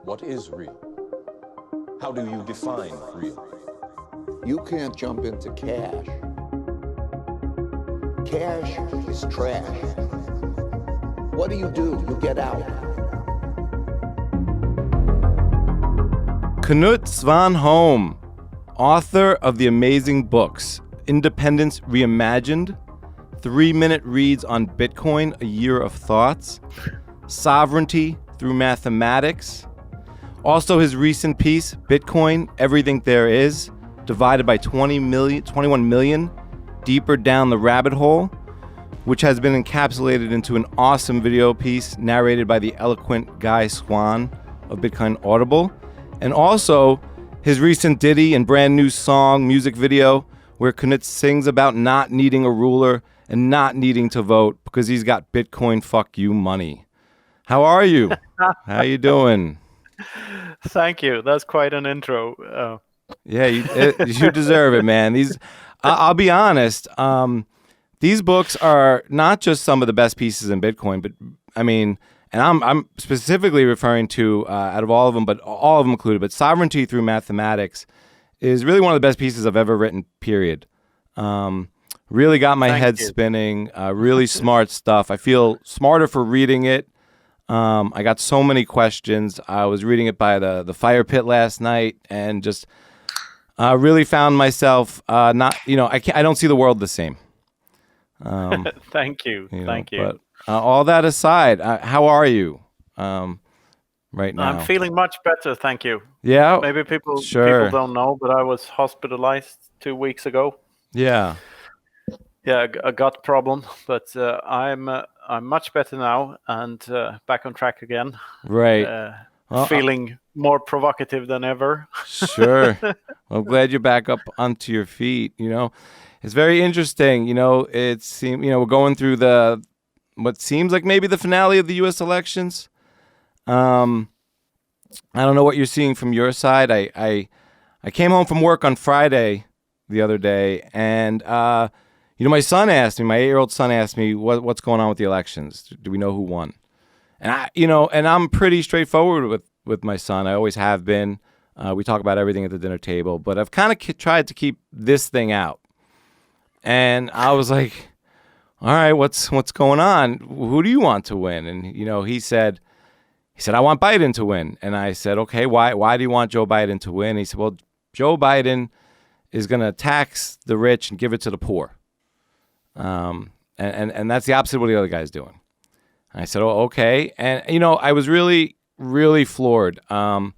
What is real? How do you define real? You can't jump into cash. Cash is trash. What do? You get out. Knut Svanholm, author of the amazing books Independence Reimagined, 3-minute reads on Bitcoin, A Year of Thoughts, Sovereignty Through Mathematics. Also his recent piece, Bitcoin, Everything There Is, divided by 21 million, deeper down the rabbit hole, which has been encapsulated into an awesome video piece narrated by the eloquent Guy Swan of Bitcoin Audible. And also his recent ditty and brand new song music video where Knut sings about not needing a ruler and not needing to vote because he's got Bitcoin fuck you money. How are you? How you doing? Thank you. That's quite an intro. Yeah, you deserve it, man. I'll be honest. These books are not just some of the best pieces in Bitcoin, but I mean, and I'm specifically referring to out of all of them, but all of them included. But Sovereignty Through Mathematics is really one of the best pieces I've ever written. Period. Really got my head spinning. Really smart stuff. I feel smarter for reading it. I got so many questions. I was reading it by the fire pit last night, and just really found myself I don't see the world the same. Thank you. Thank you. But all that aside, how are you right now? I'm feeling much better, thank you. Yeah. Maybe people don't know, but I was hospitalized 2 weeks ago. Yeah. Yeah, a gut problem, but I'm much better now and back on track again. Right. Feeling more provocative than ever. Sure. I'm glad you're back up onto your feet. It's very interesting. We're going through what seems like maybe the finale of the U.S. elections. I don't know what you're seeing from your side. I came home from work on Friday the other day, and my 8-year-old son asked me what's going on with the elections. Do we know who won? And and I'm pretty straightforward with my son. I always have been. We talk about everything at the dinner table, but I've kind of tried to keep this thing out. And I was like, all right, what's going on? Who do you want to win? And he said I want Biden to win. And I said, okay, why do you want Joe Biden to win? He said, well, Joe Biden is going to tax the rich and give it to the poor. And that's the opposite of what the other guy's doing. And I said, oh, okay. And, I was really, really floored. I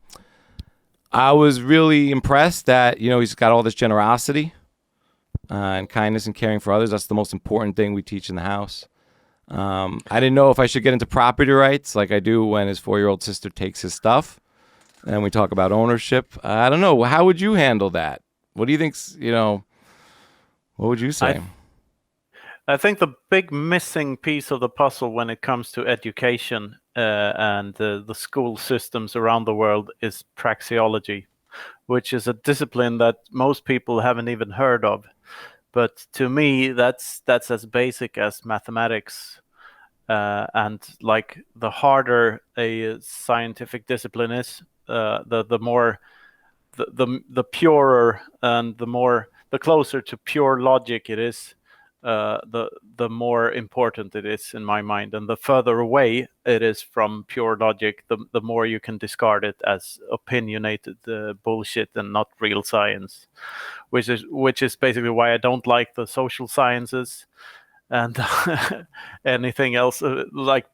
was really impressed that, he's got all this generosity and kindness and caring for others. That's the most important thing we teach in the house. I didn't know if I should get into property rights like I do when his 4-year-old sister takes his stuff. And we talk about ownership. I don't know. How would you handle that? What do you think, what would you say? I think the big missing piece of the puzzle when it comes to education and the school systems around the world is praxeology, which is a discipline that most people haven't even heard of. But to me, that's as basic as mathematics. And like the harder a scientific discipline is, the more the purer and the closer to pure logic it is, the more important it is in my mind, and the further away it is from pure logic, the more you can discard it as opinionated bullshit and not real science, which is basically why I don't like the social sciences and anything else like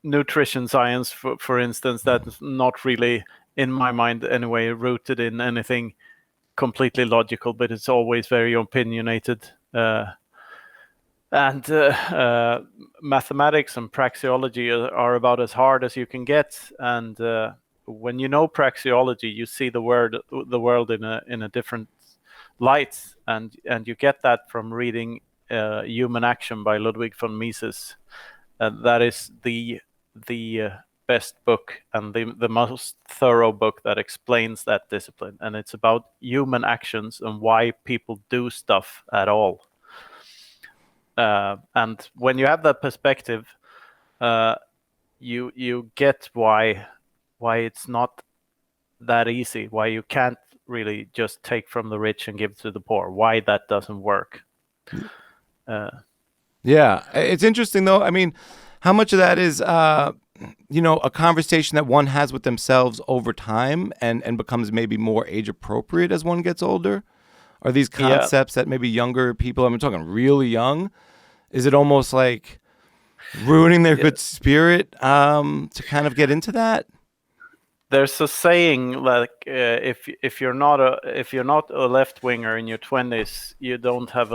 nutrition science, for instance, that's not really, in my mind anyway, rooted in anything completely logical, but it's always very opinionated. And mathematics and praxeology are about as hard as you can get. And when you know praxeology, you see the world in a different light, and you get that from reading Human Action by Ludwig von Mises. That is the best book and the most thorough book that explains that discipline, and it's about human actions and why people do stuff at all. And when you have that perspective, you get why why it's not that easy, why you can't really just take from the rich and give to the poor, why that doesn't work. Yeah, it's interesting though. I mean, how much of that is a conversation that one has with themselves over time and becomes maybe more age appropriate as one gets older? Are these concepts that maybe younger people, I'm talking really young, is it almost like ruining their good spirit to kind of get into that? There's a saying like if you're not a left winger in your 20s, you don't have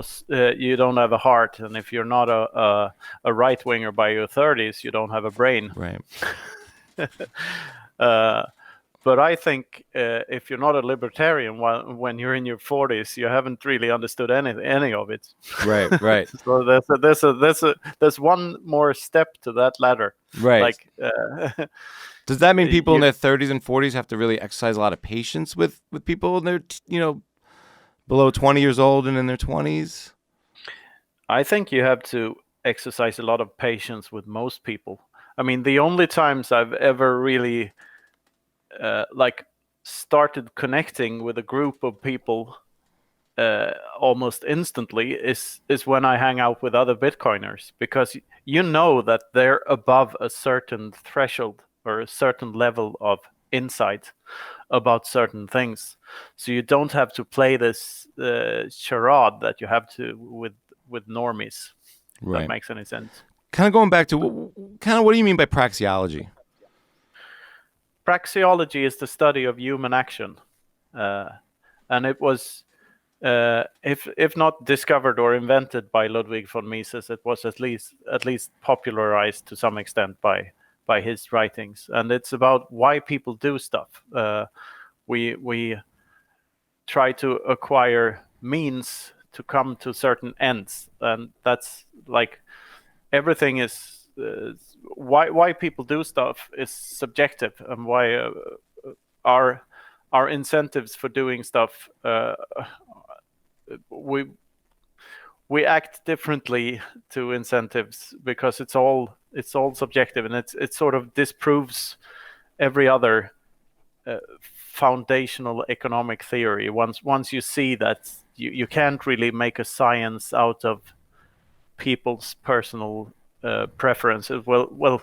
a heart, and if you're not a right winger by your 30s, you don't have a brain. Right. But I think if you're not a libertarian when you're in your 40s, you haven't really understood any of it. Right. So there's one more step to that ladder. Right. Like. Does that mean people in their 30s and 40s have to really exercise a lot of patience with people in their, below 20 years old and in their 20s? I think you have to exercise a lot of patience with most people. I mean, the only times I've ever really started connecting with a group of people almost instantly is when I hang out with other Bitcoiners, because you know that they're above a certain threshold or a certain level of insight about certain things. So you don't have to play this charade that you have to with normies. Right. That makes any sense. Kind of going back to what do you mean by praxeology? Praxeology is the study of human action, and it was, if not discovered or invented by Ludwig von Mises, it was at least popularized to some extent by his writings, and it's about why people do stuff. We try to acquire means to come to certain ends, and that's like everything is why people do stuff is subjective, and why our incentives for doing stuff, we act differently to incentives because it's all subjective, and it sort of disproves every other foundational economic theory. Once you see that you can't really make a science out of people's personal preferences. Well,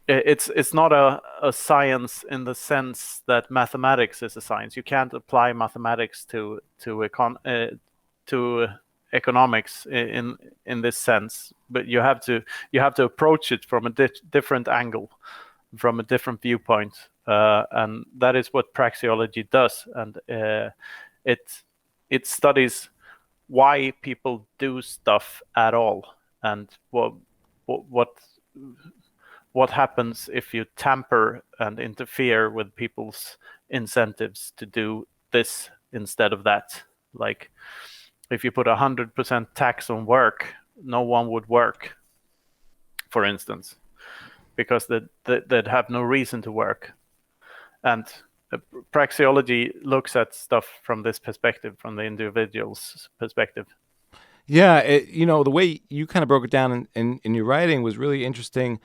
it's not a science in the sense that mathematics is a science. You can't apply mathematics to economics in this sense, but you have to approach it from a different angle, from a different viewpoint, and that is what praxeology does. And it studies why people do stuff at all, and what happens if you tamper and interfere with people's incentives to do this instead of that. Like, if you put 100% tax on work, no one would work, for instance, because they'd have no reason to work. And praxeology looks at stuff from this perspective, from the individual's perspective. Yeah, the way you kind of broke it down in your writing was really interesting.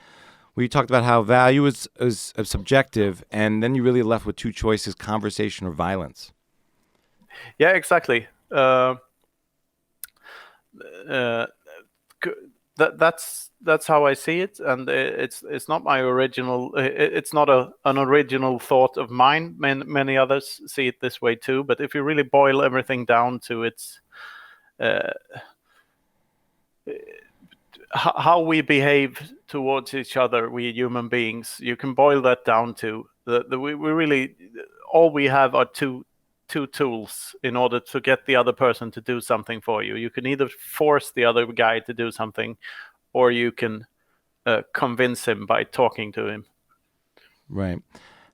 We talked about how value is subjective, and then you really left with two choices: conversation or violence. Yeah, exactly. That's how I see it, and it's not my original. It's not an original thought of mine. Many others see it this way too. But if you really boil everything down to its how we behave towards each other, we human beings, you can boil that down to we really all we have are two tools in order to get the other person to do something for you. You can either force the other guy to do something, or you can convince him by talking to him. Right.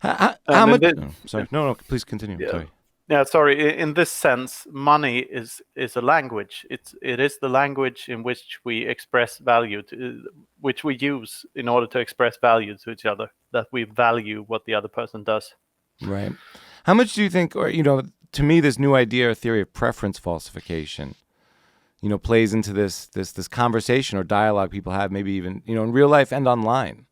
How much? Sorry. No. Please continue. Yeah. Sorry. Yeah. Sorry. In this sense, money is a language. It is the language in which we express value, which we use in order to express value to each other. That we value what the other person does. Right. How much do you think, or to me, this new idea or theory of preference falsification, plays into this conversation or dialogue people have, maybe even in real life and online?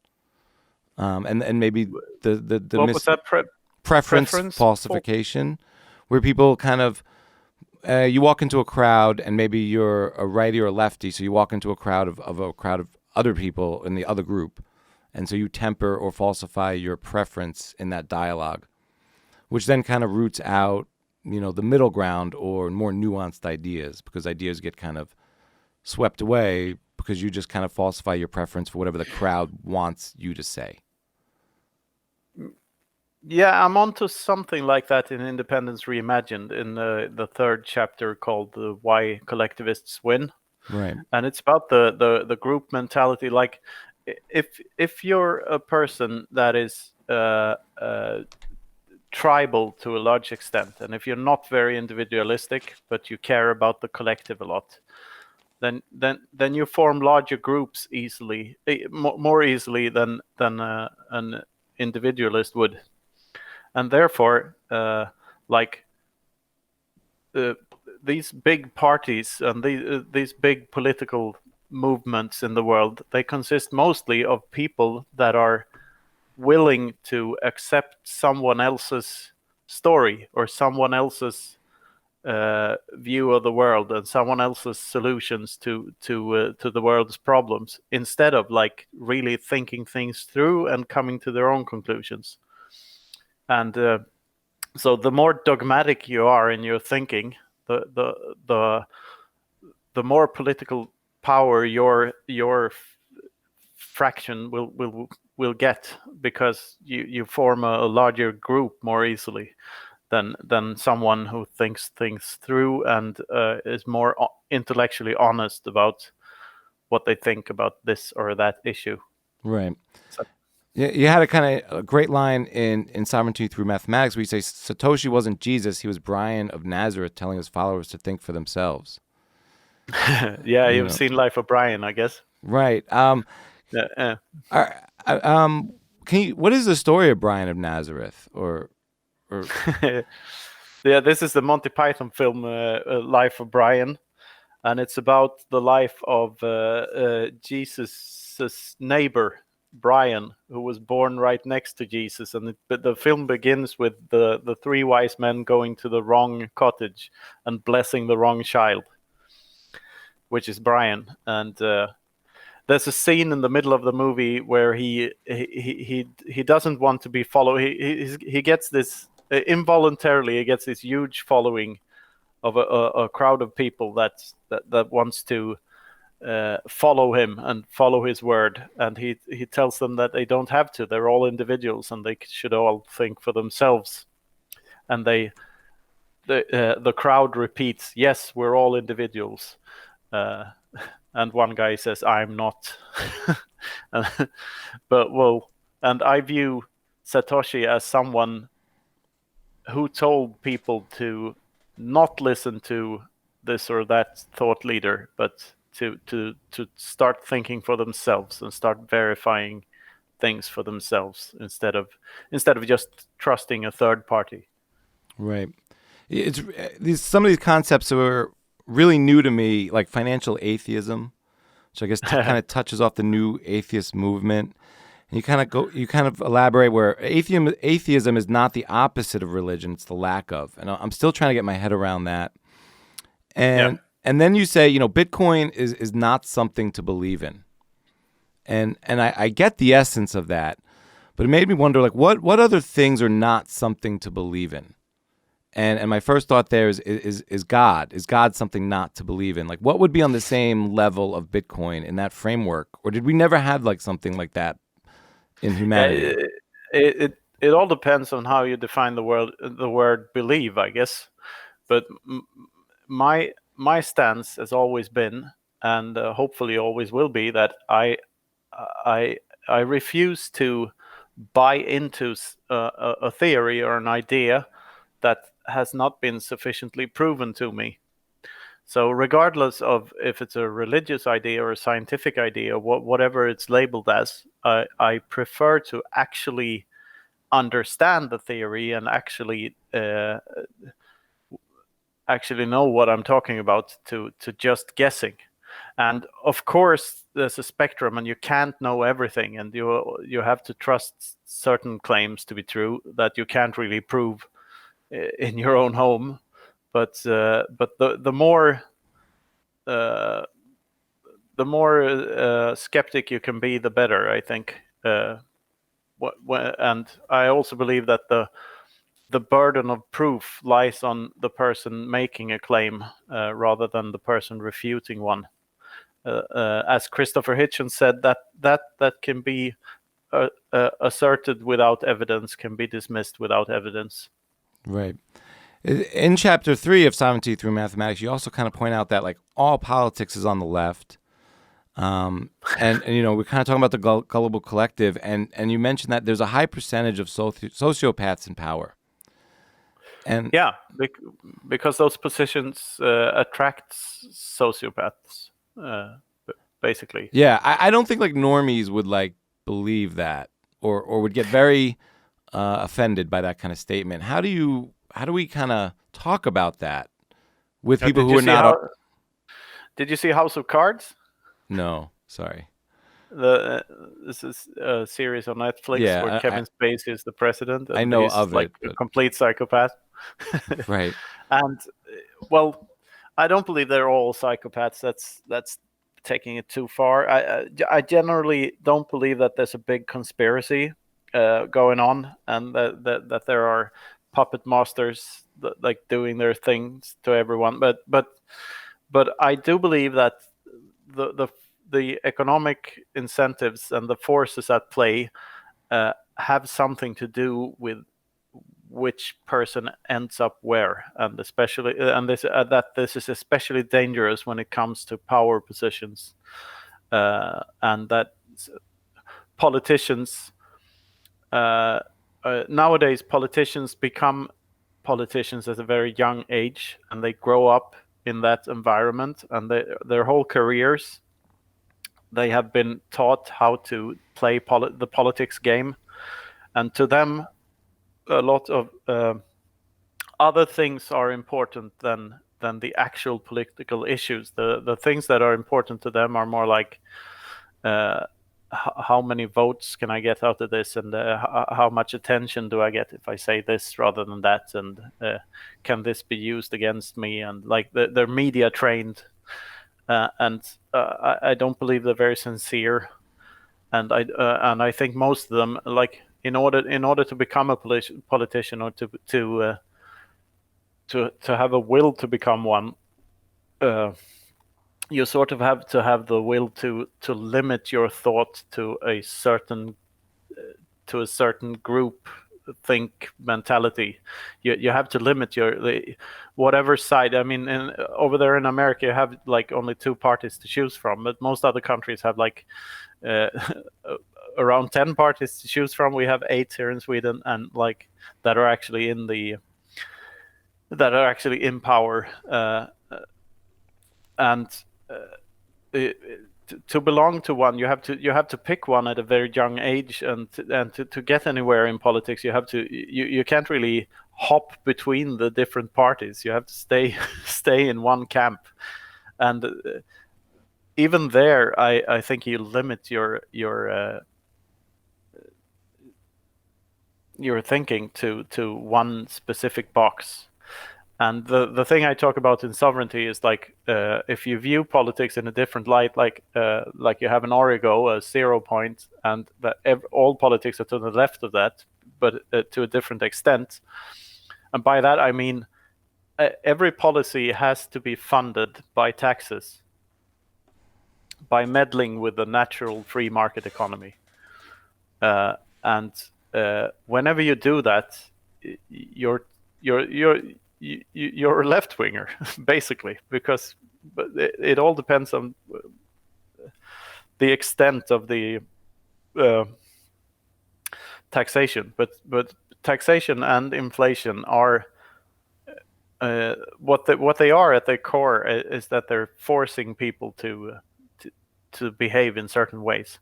and maybe the What was that? preference Preference falsification, where people kind of you walk into a crowd and maybe you're a righty or a lefty, so you walk into a crowd of other people in the other group, and so you temper or falsify your preference in that dialogue, which then kind of roots out, the middle ground or more nuanced ideas, because ideas get kind of swept away because you just kind of falsify your preference for whatever the crowd wants you to say. Yeah, I'm onto something like that in Independence Reimagined, in the third chapter called Why Collectivists Win. Right. And it's about the group mentality. Like, if you're a person that is tribal to a large extent, and if you're not very individualistic, but you care about the collective a lot, then you form larger groups easily, more easily than an individualist would. And therefore, these big parties and these big political movements in the world, they consist mostly of people that are willing to accept someone else's story or someone else's view of the world and someone else's solutions to the world's problems, instead of really thinking things through and coming to their own conclusions. And so the more dogmatic you are in your thinking, the more political power your fraction will get, because you form a larger group more easily than someone who thinks things through and is more intellectually honest about what they think about this or that issue. Right. So, yeah, you had a great line in Sovereignty Through Mathematics where you say Satoshi wasn't Jesus, he was Brian of Nazareth telling his followers to think for themselves. yeah, you've seen Life of Brian, I guess. Right. Yeah. What is the story of Brian of Nazareth? Or Yeah, this is the Monty Python film, Life of Brian, and it's about the life of Jesus' neighbor, Brian, who was born right next to Jesus. And the film begins with the three wise men going to the wrong cottage and blessing the wrong child, which is Brian. And there's a scene in the middle of the movie where he doesn't want to be followed. He gets this involuntarily. He gets this huge following of a crowd of people that wants to follow him and follow his word. And he tells them that they don't have to. They're all individuals and they should all think for themselves. And the crowd repeats, "Yes, we're all individuals." And one guy says, "I'm not." And I view Satoshi as someone who told people to not listen to this or that thought leader, but to start thinking for themselves and start verifying things for themselves instead of just trusting a third party. Right. Some of these concepts are really new to me, like financial atheism, which I guess kind of touches off the new atheist movement. And you kind of elaborate where atheism is not the opposite of religion; it's the lack of. And I'm still trying to get my head around that. And then you say, Bitcoin is not something to believe in. And I get the essence of that, but it made me wonder, what other things are not something to believe in? And my first thought there is God. Is God something not to believe in? What would be on the same level of Bitcoin in that framework? Or did we never have something like that in humanity? It all depends on how you define the word believe, I guess. But my stance has always been, and hopefully always will be, that I refuse to buy into a theory or an idea that has not been sufficiently proven to me. So regardless of if it's a religious idea or a scientific idea, whatever it's labeled as, I prefer to actually understand the theory and actually know what I'm talking about to just guessing. And of course, there's a spectrum, and you can't know everything, and you have to trust certain claims to be true that you can't really prove in your own home. But the more skeptic you can be, the better, I think. And I also believe that the burden of proof lies on the person making a claim rather than the person refuting one. As Christopher Hitchens said, that can be asserted without evidence, can be dismissed without evidence. Right. In chapter 3 of Sovereignty Through Mathematics, you also kind of point out that like all politics is on the left. And you know, we're kind of talking about the gullible collective, and you mentioned that there's a high percentage of sociopaths in power. And yeah, because those positions attract sociopaths, basically. Yeah, I don't think like normies would like believe that or would get very offended by that kind of statement. How do we kind of talk about that with people who are not? Did you see House of Cards? No, sorry. This is a series on Netflix where Kevin Spacey is the president. And I know he's of like it, a complete psychopath. Right. And well, I don't believe they're all psychopaths. That's taking it too far. I generally don't believe that there's a big conspiracy going on, and that there are puppet masters that, like, doing their things to everyone. But I do believe that the economic incentives and the forces at play have something to do with which person ends up where, and especially this is especially dangerous when it comes to power positions, and that politicians nowadays politicians become politicians at a very young age, and they grow up in that environment, and their whole careers they have been taught how to play the politics game, and to them a lot of other things are important than the actual political issues. The things that are important to them are more like how many votes can I get out of this, and how much attention do I get if I say this rather than that, and can this be used against me, and like they're media trained, and I don't believe they're very sincere, and I think most of them, like, in order to become a politician, or to have a will to become one, you sort of have to have the will to limit your thought to a certain group think mentality. You have to limit whatever side. I mean, over there in America, you have like only 2 parties to choose from, but most other countries have like around 10 parties to choose from. We have 8 here in Sweden, and like that are actually in power, and to belong to one, you have to pick one at a very young age, and to get anywhere in politics, you can't really hop between the different parties. You have to stay in one camp, and even there, I think you limit your thinking to one specific box. And the thing I talk about in sovereignty is like, if you view politics in a different light, like you have an origo, a 0 point, and that all politics are to the left of that, but to a different extent. And by that I mean every policy has to be funded by taxes, by meddling with the natural free market economy, and whenever you do that, you're a left winger, basically, because it all depends on the extent of the taxation. But taxation and inflation are what they are at their core is that they're forcing people to behave in certain ways.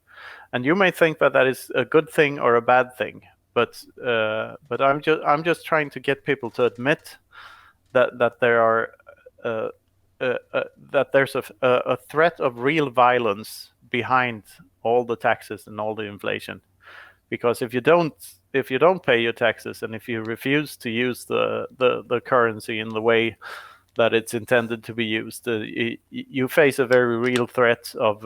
And you may think that is a good thing or a bad thing, but I'm just trying to get people to admit that there are that there's a threat of real violence behind all the taxes and all the inflation, because if you don't pay your taxes, and if you refuse to use the currency in the way that it's intended to be used, you face a very real threat of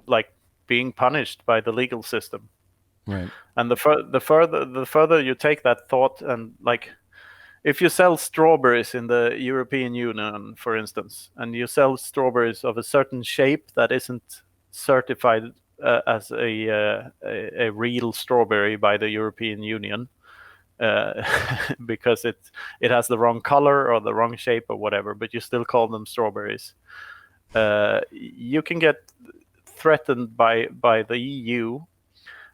like being punished by the legal system. Right. And the further you take that thought, and like, if you sell strawberries in the European Union, for instance, and you sell strawberries of a certain shape that isn't certified as a real strawberry by the European Union, because it has the wrong color or the wrong shape or whatever, but you still call them strawberries, you can get threatened by the EU,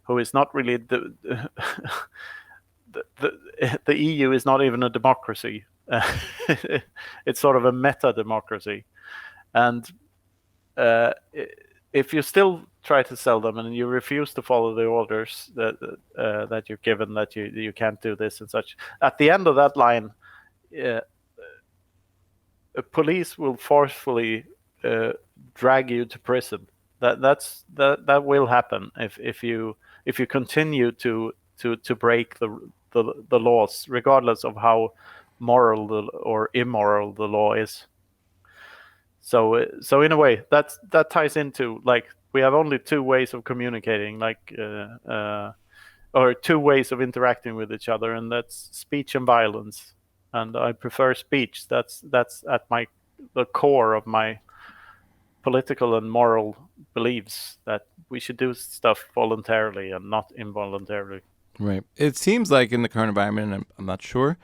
who is not really the EU is not even a democracy. It's sort of a meta democracy, and if you still try to sell them and you refuse to follow the orders that you're given, that you can't do this and such, at the end of that line, police will forcefully drag you to prison. That will happen if you continue to break the laws, regardless of how moral or immoral the law is. So in a way, that ties into, like, we have only two ways of communicating, like or two ways of interacting with each other, and that's speech and violence. And I prefer speech. That's at the core of my political and moral beliefs, that we should do stuff voluntarily and not involuntarily. Right. It seems like in the current environment, and I'm not sure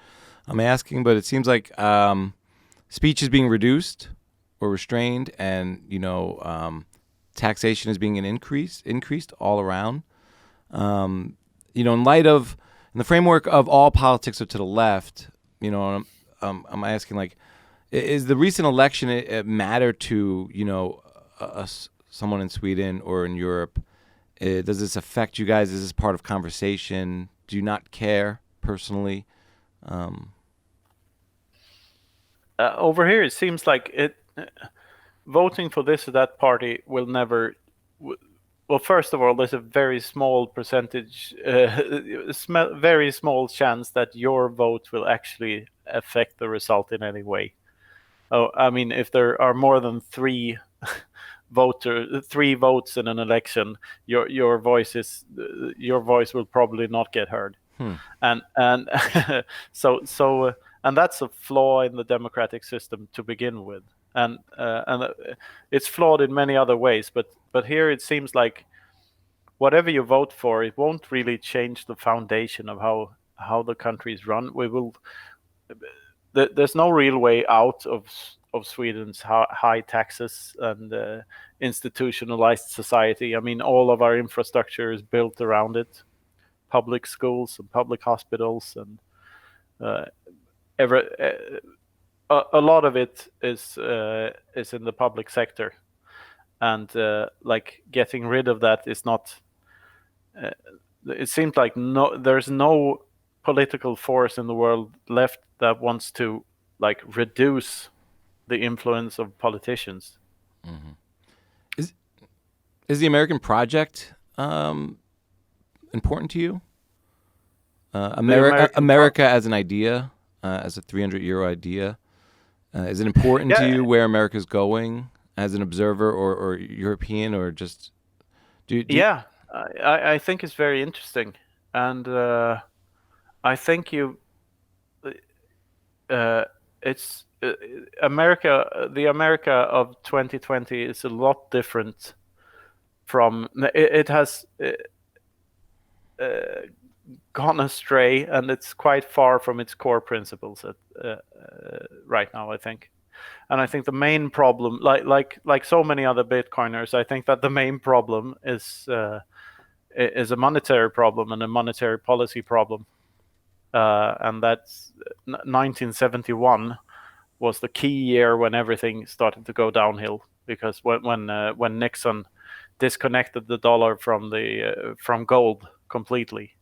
I'm asking, but it seems like speech is being reduced or restrained, and taxation is being increased all around. In the framework of all politics are to the left, I'm asking, like, is the recent election matter to someone in Sweden or in Europe? Does this affect you guys? Is this part of conversation? Do you not care personally? Over here, it seems like voting for this or that party will never. Well, first of all, there's a very small percentage, very small chance that your vote will actually affect the result in any way. Oh, I mean, if there are more than three votes in an election, your voice will probably not get heard. And so and that's a flaw in the democratic system to begin with, and it's flawed in many other ways, but here it seems like whatever you vote for, it won't really change the foundation of how the country is run. There's no real way out of Sweden's high taxes and institutionalized society. I mean, all of our infrastructure is built around it: public schools and public hospitals, and a lot of it is in the public sector, and like, getting rid of that is not. It seems like there's no political force in the world left that wants to, like, reduce the influence of politicians. Mm-hmm. Is the American project important to you? America as an idea, as a 300-year idea, is it important to you where America's going as an observer or European, or just Yeah, I think it's very interesting, and I think it's America. The America of 2020 is a lot different from it has gone astray, and it's quite far from its core principles right now, I think. And I think the main problem, like so many other Bitcoiners, I think that the main problem is a monetary problem and a monetary policy problem. And that's 1971 was the key year when everything started to go downhill, because when Nixon disconnected the dollar from gold completely,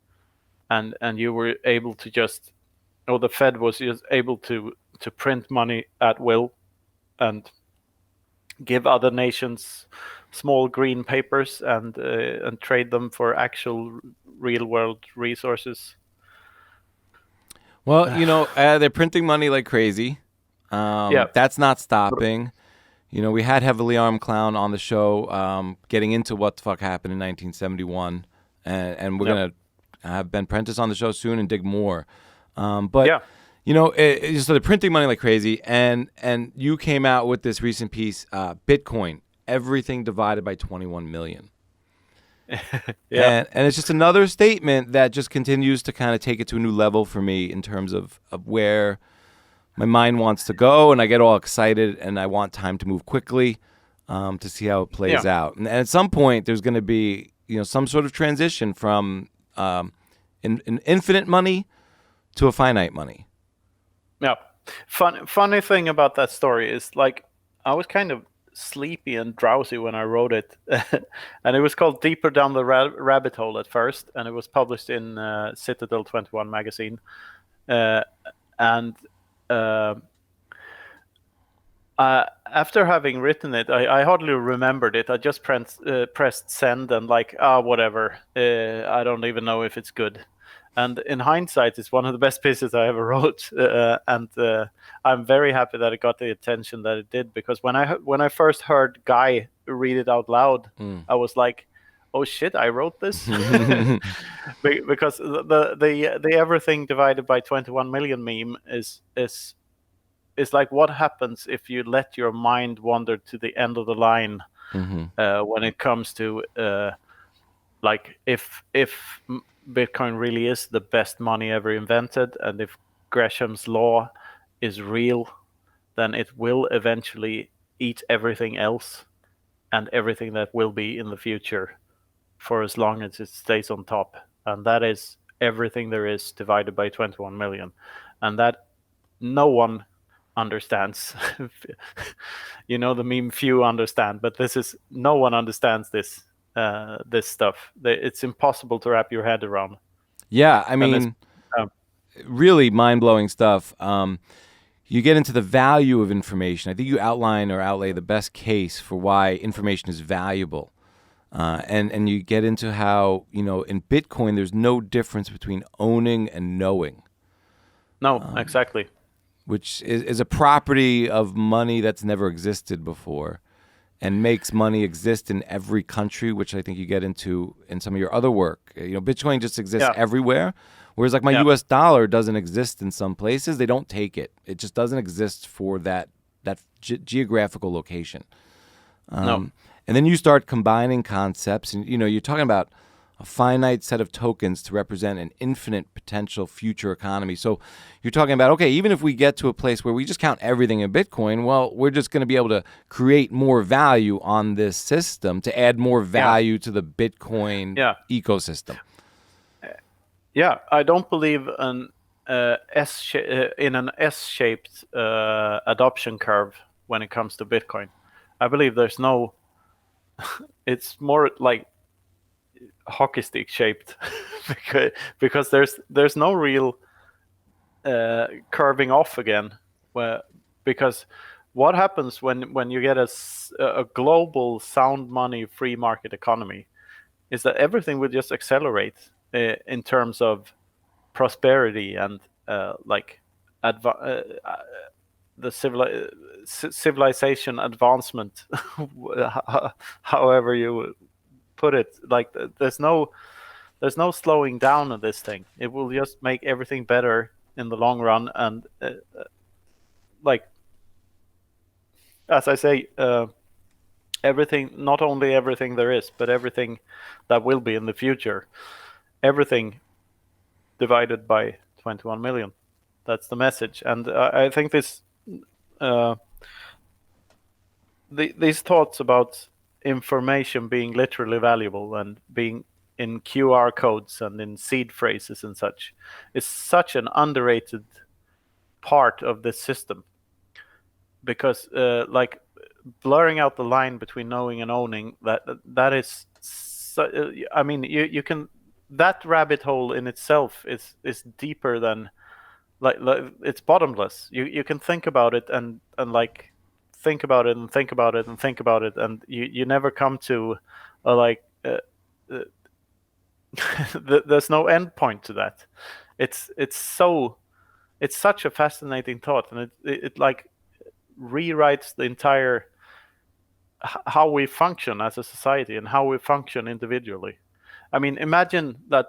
and you were able to the Fed was just able to to print money at will and give other nations small green papers and trade them for actual real world resources. Well, they're printing money like crazy. Yeah. That's not stopping. We had Heavily Armed Clown on the show, getting into what the fuck happened in 1971, and we're gonna have Ben Prentice on the show soon and dig more. But Yeah. so they're printing money like crazy, and you came out with this recent piece, Bitcoin, everything divided by 21 million. Yeah. And it's just another statement that just continues to kind of take it to a new level for me in terms of where my mind wants to go, and I get all excited, and I want time to move quickly to see how it plays out. And at some point, there's going to be some sort of transition from an infinite money to a finite money. Yeah. Funny thing about that story is, like, I was kind of sleepy and drowsy when I wrote it, and it was called Deeper Down the Rabbit Hole at first, and it was published in Citadel 21 magazine, and after having written it, I hardly remembered it. I just pressed send and whatever. I don't even know if it's good. And in hindsight, it's one of the best pieces I ever wrote, and I'm very happy that it got the attention that it did. Because when I first heard Guy read it out loud, I was like, "Oh shit, I wrote this!" Because the everything divided by 21 million meme is like, what happens if you let your mind wander to the end of the line when it comes to if Bitcoin really is the best money ever invented, and if Gresham's law is real, then it will eventually eat everything else and everything that will be in the future for as long as it stays on top. And that is everything there is divided by 21 million. And that no one understands. The meme few understand, but no one understands this stuff. It's impossible to wrap your head around. Yeah, I mean, really mind-blowing stuff. You get into the value of information. I think you outline or outlay the best case for why information is valuable. And you get into how, in Bitcoin, there's no difference between owning and knowing. No, exactly. Which is a property of money that's never existed before, and makes money exist in every country, which I think you get into in some of your other work. Bitcoin just exists everywhere, whereas like my U.S. dollar doesn't exist in some places. They don't take it. It just doesn't exist for that geographical location. No. And then you start combining concepts, and you're talking about a finite set of tokens to represent an infinite potential future economy. So you're talking about, okay, even if we get to a place where we just count everything in Bitcoin, well, we're just going to be able to create more value on this system to add more value to the Bitcoin ecosystem. Yeah, I don't believe in an S-shaped adoption curve when it comes to Bitcoin. I believe there's no... it's more like hockey stick shaped because there's no real curving off again, because what happens when you get a global sound money free market economy is that everything will just accelerate in terms of prosperity and the civilization advancement, however you put it. Like, there's no slowing down of this thing. It will just make everything better in the long run. And as I say, everything, not only everything there is, but everything that will be in the future, everything divided by 21 million. That's the message. And I think these thoughts about information being literally valuable and being in QR codes and in seed phrases and such is such an underrated part of this system, because blurring out the line between knowing and owning, that is you can, that rabbit hole in itself is deeper than like it's bottomless. You can think about it and like think about it and think about it and think about it, and you never come to like uh, there's no end point to that. It's such a fascinating thought, and it like rewrites the entire how we function as a society and how we function individually. I mean, imagine that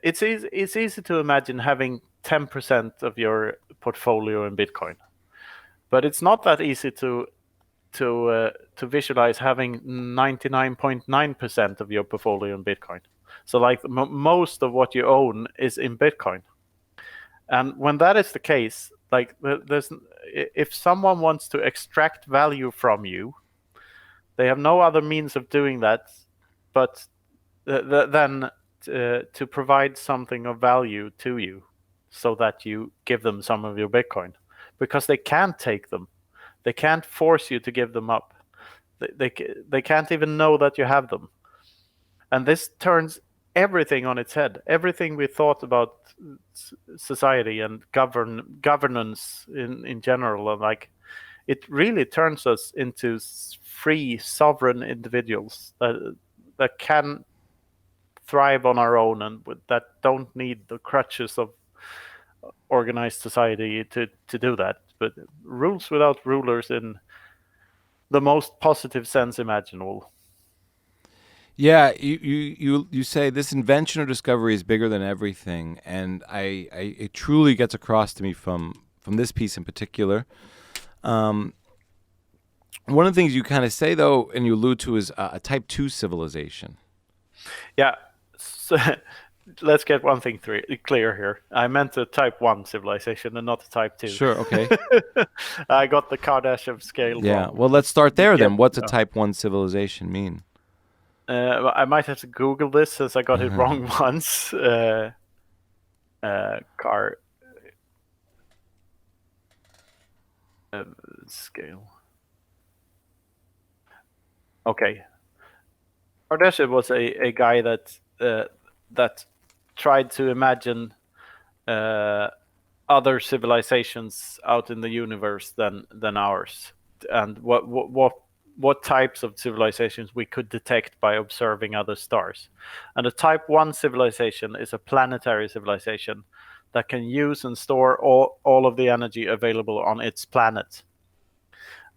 it's easy to imagine having 10% of your portfolio in Bitcoin, but it's not that easy to visualize having 99.9% of your portfolio in Bitcoin. So like most of what you own is in Bitcoin. And when that is the case, like there's if someone wants to extract value from you, they have no other means of doing that but then to provide something of value to you so that you give them some of your Bitcoin, because they can't take them. They can't force you to give them up. They can't even know that you have them. And this turns everything on its head. Everything we thought about society and governance in general, and like it really turns us into free, sovereign individuals that can thrive on our own and that don't need the crutches of organized society to do that. But rules without rulers in the most positive sense imaginable. Yeah, you say this invention or discovery is bigger than everything, and it truly gets across to me from this piece in particular. One of the things you kind of say, though, and you allude to, is a Type 2 civilization. Yeah, so, let's get one thing clear here. I meant a Type 1 civilization and not a Type 2. Sure, okay. I got the Kardashev scale Yeah, wrong. well, let's start there then. What's a Type 1 civilization mean? I might have to Google this since I got it wrong once. Scale. Okay. Kardashev was a guy that tried to imagine other civilizations out in the universe than ours, and what types of civilizations we could detect by observing other stars. And a Type 1 civilization is a planetary civilization that can use and store all of the energy available on its planet.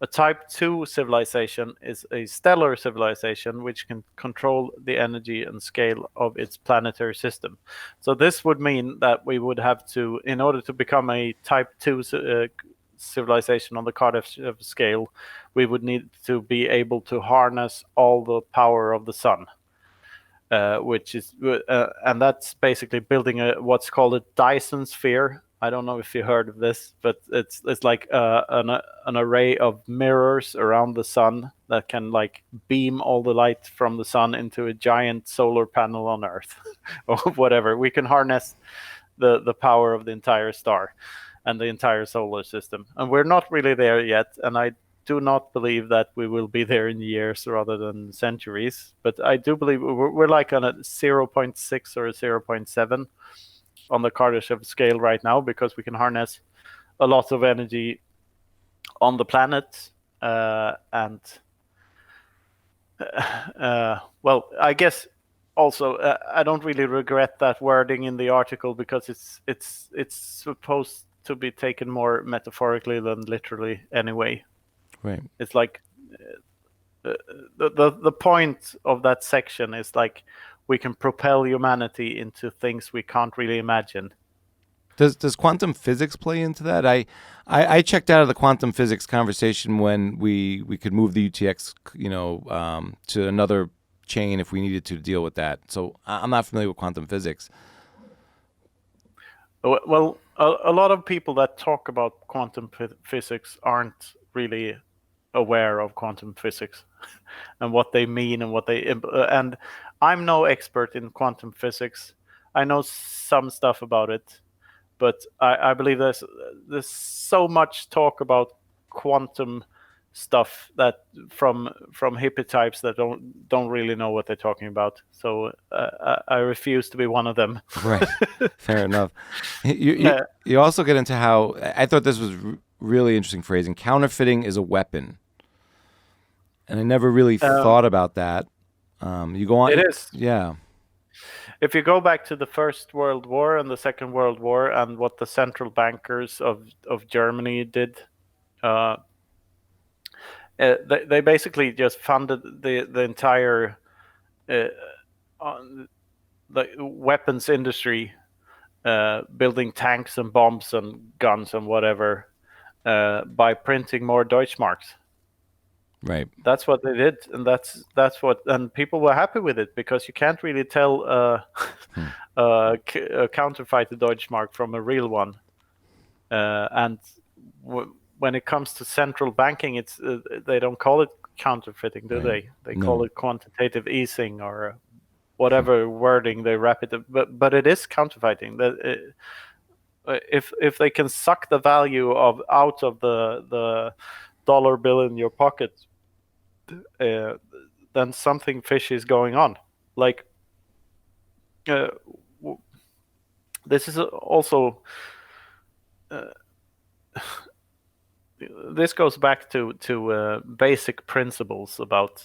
A Type 2 civilization is a stellar civilization which can control the energy and scale of its planetary system. So this would mean that we would have to, in order to become a Type 2 civilization on the Kardashev scale, we would need to be able to harness all the power of the sun, which is and that's basically building what's called a Dyson sphere. I don't know if you heard of this, but it's like an array of mirrors around the sun that can like beam all the light from the sun into a giant solar panel on Earth, or whatever. We can harness the power of the entire star and the entire solar system, and we're not really there yet. And I do not believe that we will be there in years rather than centuries. But I do believe we're like on a 0.6 or a 0.7 on the Kardashev scale right now, because we can harness a lot of energy on the planet. And well, I guess also I don't really regret that wording in the article, because it's supposed to be taken more metaphorically than literally anyway. Right. It's like the point of that section is like we can propel humanity into things we can't really imagine. Does quantum physics play into that? I checked out of the quantum physics conversation when we could move the UTX, to another chain if we needed to deal with that. So I'm not familiar with quantum physics. Well, a lot of people that talk about quantum physics aren't really aware of quantum physics and what they mean and what they and I'm no expert in quantum physics. I know some stuff about it, but I believe there's so much talk about quantum stuff that from hippie types that don't really know what they're talking about. So I refuse to be one of them. Right. Fair enough. You also get into how I thought this was really interesting phrasing. Counterfeiting is a weapon, and I never really thought about that. You go on. It is. Yeah. If you go back to the First World War and the Second World War and what the central bankers of Germany did, they basically just funded the entire the weapons industry, building tanks and bombs and guns and whatever, by printing more Deutschmarks. Right. That's what they did, and that's what, and people were happy with it because you can't really tell a counterfeit Deutschmark from a real one. And when it comes to central banking, it's they don't call it counterfeiting, do they? They call it quantitative easing or whatever wording they wrap it. But it is counterfeiting. That if they can suck the value out of the dollar bill in your pocket, then something fishy is going on. Like this is also this goes back to basic principles about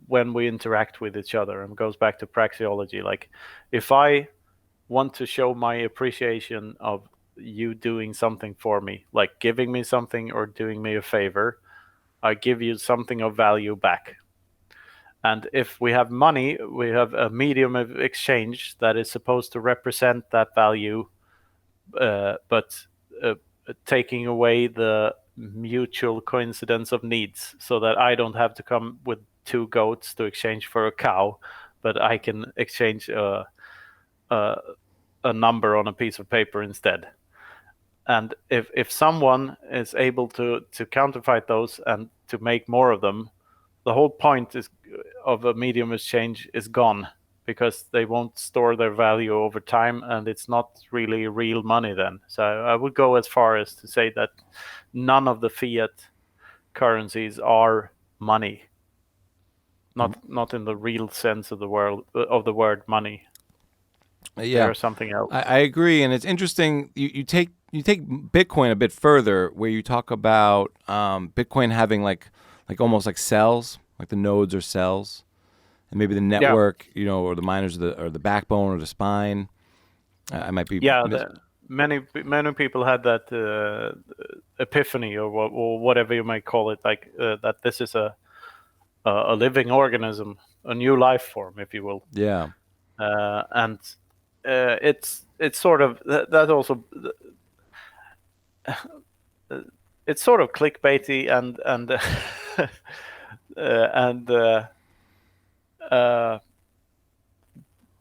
when we interact with each other, and goes back to praxeology. Like if I want to show my appreciation of you doing something for me, like giving me something or doing me a favor, I give you something of value back. And if we have money, we have a medium of exchange that is supposed to represent that value, but taking away the mutual coincidence of needs, so that I don't have to come with 2 goats to exchange for a cow, but I can exchange a number on a piece of paper instead. And if someone is able to counterfeit those and to make more of them, the whole point of a medium exchange is gone, because they won't store their value over time, and it's not really real money then. So I would go as far as to say that none of the fiat currencies are money, not in the real sense of the word money. Yeah, or something else. I agree, and it's interesting. You take Bitcoin a bit further, where you talk about Bitcoin having like almost like cells, like the nodes are cells, and maybe the network, or the miners or the backbone or the spine. I might be many people had that epiphany or whatever you might call it, like that this is a living organism, a new life form, if you will. Yeah, and it's sort of that also. It's sort of clickbaity and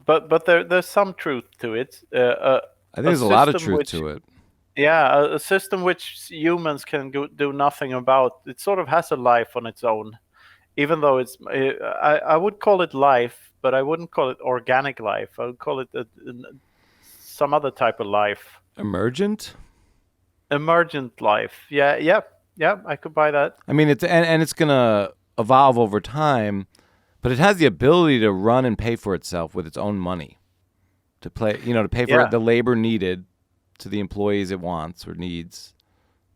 but there's some truth to it. I think there's a lot of truth to it. Yeah, a system which humans can do nothing about. It sort of has a life on its own, even though I would call it life, but I wouldn't call it organic life. I would call it some other type of life. Emergent life. Yeah, I could buy that. I mean, it's gonna evolve over time, but it has the ability to run and pay for itself with its own money, to pay for the labor needed to the employees it wants or needs,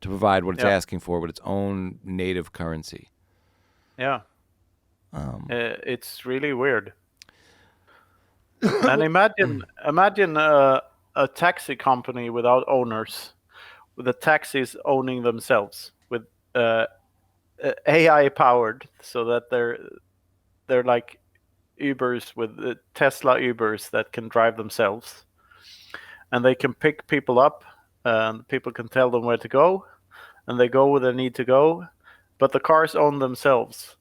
to provide what it's asking for with its own native currency. Yeah. It's really weird. And imagine a taxi company without owners, with the taxis owning themselves, with AI powered, so that they're like Ubers, with Tesla Ubers that can drive themselves, and they can pick people up, and people can tell them where to go, and they go where they need to go, but the cars own themselves,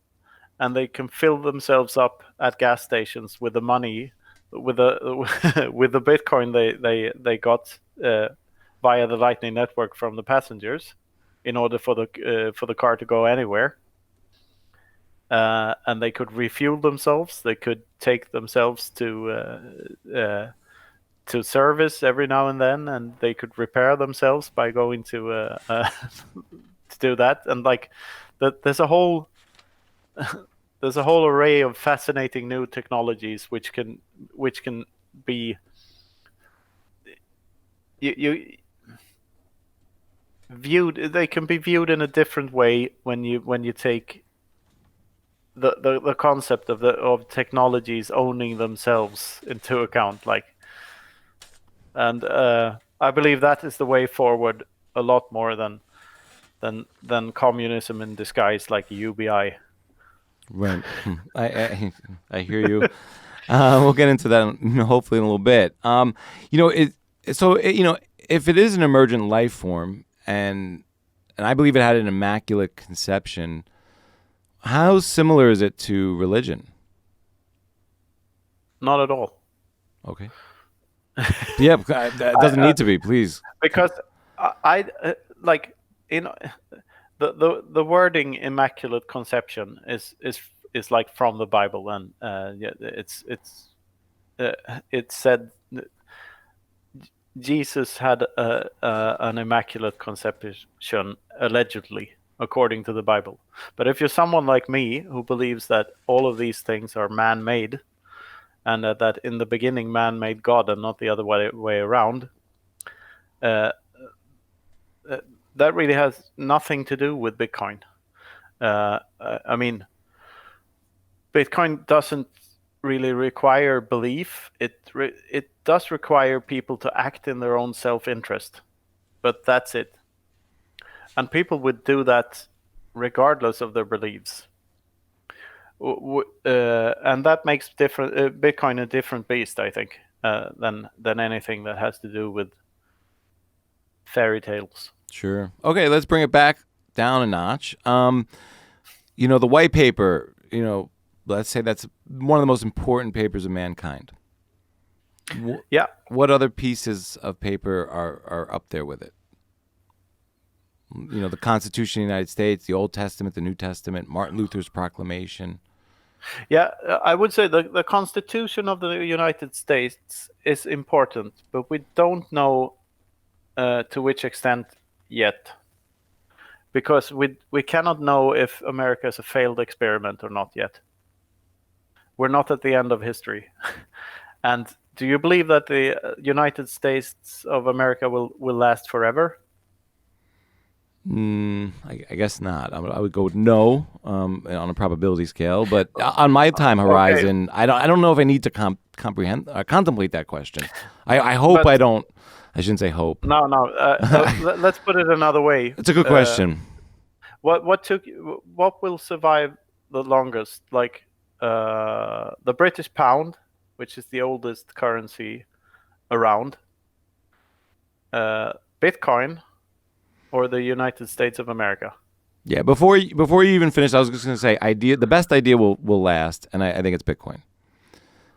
and they can fill themselves up at gas stations with the money, with the with the Bitcoin they got via the Lightning Network from the passengers, in order for the car to go anywhere. And they could refuel themselves. They could take themselves to service every now and then, and they could repair themselves by going to do that, and like there's a whole there's a whole array of fascinating new technologies which can be you viewed. They can be viewed in a different way when you take the concept of technologies owning themselves into account, like, and I believe that is the way forward a lot more than communism in disguise, like UBI. Right. I hear you. We'll get into that hopefully in a little bit. If it is an emergent life form, and I believe it had an immaculate conception, how similar is it to religion? Not at all. Okay. Yeah, that doesn't need to be, please. Because I like, the wording immaculate conception is like from the Bible, and it said Jesus had an immaculate conception, allegedly, according to the Bible. But if you're someone like me who believes that all of these things are man-made, and that in the beginning man made God and not the other way around, that really has nothing to do with Bitcoin. I mean, Bitcoin doesn't really require belief. It does require people to act in their own self-interest, but that's it. And people would do that regardless of their beliefs. And that makes Bitcoin a different beast, I think, than anything that has to do with fairy tales. Sure. Okay, let's bring it back down a notch. The white paper, let's say that's one of the most important papers of mankind. Yeah. What other pieces of paper are up there with it? The Constitution of the United States, the Old Testament, the New Testament, Martin Luther's Proclamation. Yeah, I would say the Constitution of the United States is important, but we don't know to which extent yet, because we cannot know if America is a failed experiment or not yet. We're not at the end of history. And do you believe that the United States of America will last forever? I guess not. I would go with no on a probability scale, but on my time horizon, okay. I don't know if I need to contemplate that question. I hope I don't. I shouldn't say hope. No. Let's put it another way. It's a good question. What will survive the longest? Like the British pound, which is the oldest currency around, Bitcoin, or the United States of America? Yeah, before you even finish, I was just going to say the best idea will last, and I think it's Bitcoin.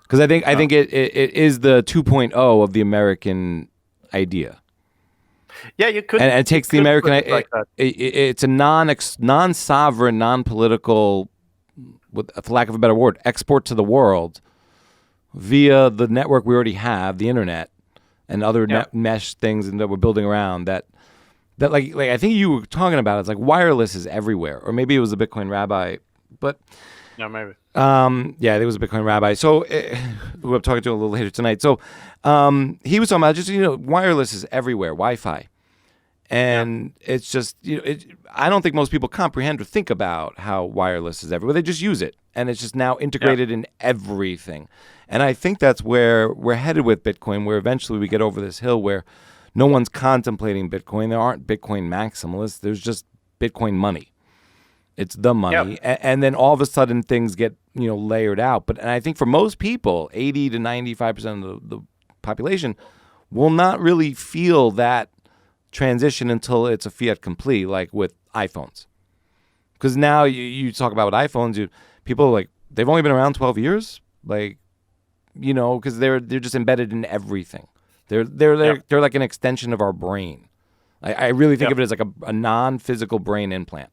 Because I think it is the 2.0 of the American idea. Yeah, you could. And it takes the American it's a non-sovereign, non-political, for lack of a better word, export to the world via the network we already have, the internet, and other mesh things that we're building around that like I think you were talking about. It's like wireless is everywhere, or maybe it was a Bitcoin rabbi, but yeah, maybe. Yeah, there was a Bitcoin rabbi. So who I'm talking to a little later tonight. So he was talking about just wireless is everywhere, Wi-Fi, and it's just I don't think most people comprehend or think about how wireless is everywhere. They just use it, and it's just now integrated in everything. And I think that's where we're headed with Bitcoin, where eventually we get over this hill where no one's contemplating Bitcoin. There aren't Bitcoin maximalists. There's just Bitcoin money. It's the money. Yep. And then all of a sudden things get, layered out. And I think for most people, 80 to 95% of the population will not really feel that transition until it's a fiat complete, like with iPhones. Because now you talk about with iPhones, people are like, they've only been around 12 years? Like, because they're just embedded in everything. They're like an extension of our brain. I really think of it as like a non-physical brain implant.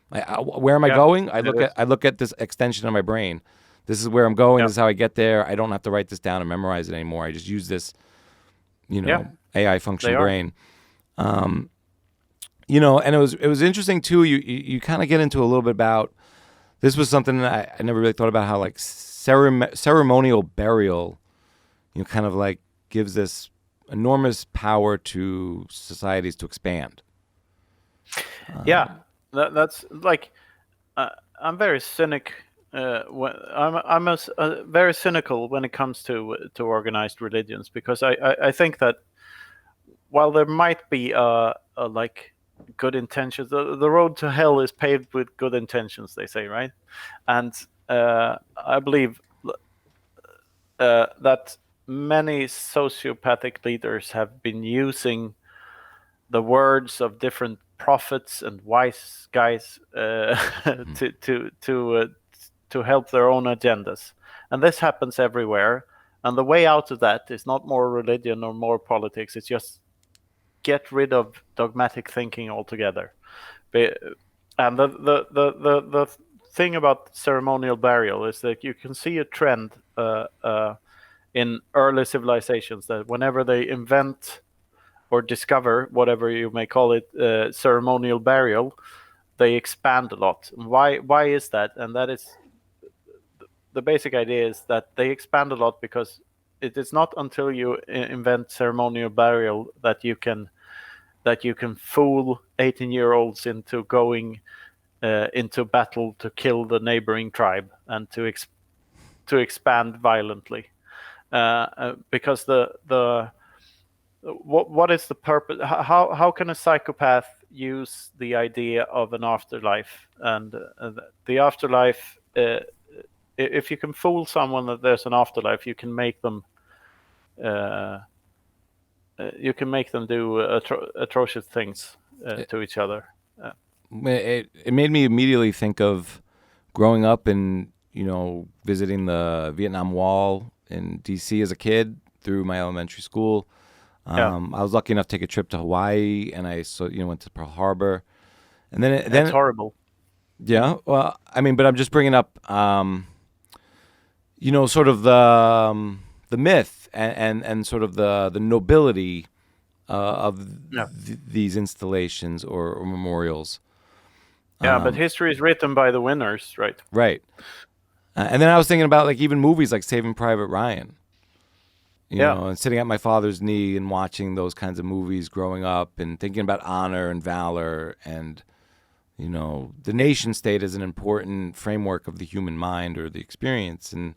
Where am I going? I look at this extension of my brain. This is where I'm going. This is how I get there. I don't have to write this down and memorize it anymore. I just use this, AI function brain. And it was interesting too. You kind of get into a little bit about this was something that I never really thought about, how like ceremonial burial, kind of like gives this enormous power to societies to expand. That's like I'm very cynic. I'm very cynical when it comes to organized religions, because I think that while there might be like good intentions, the road to hell is paved with good intentions, they say, right? And I believe that many sociopathic leaders have been using the words of different prophets and wise guys to help their own agendas, and this happens everywhere. And the way out of that is not more religion or more politics. It's just get rid of dogmatic thinking altogether. And the thing about ceremonial burial is that you can see a trend in early civilizations, that whenever they invent or discover, whatever you may call it, ceremonial burial, they expand a lot. Why is that? And that is the basic idea, is that they expand a lot because it is not until you invent ceremonial burial that you can fool 18-year-olds into going into battle to kill the neighboring tribe and to expand violently, because what is the purpose? How can a psychopath use the idea of an afterlife? And the afterlife, if you can fool someone that there's an afterlife, you can make them do atrocious things to each other. It made me immediately think of growing up and visiting the Vietnam Wall in D.C. as a kid through my elementary school. I was lucky enough to take a trip to Hawaii, and I went to Pearl Harbor, and then it's horrible. Yeah, well, I mean, but I'm just bringing up, sort of the myth and sort of the nobility of these installations or memorials. Yeah, but history is written by the winners, right? Right. And then I was thinking about like even movies like Saving Private Ryan. You know, and sitting at my father's knee and watching those kinds of movies growing up and thinking about honor and valor and, the nation state as an important framework of the human mind or the experience. And,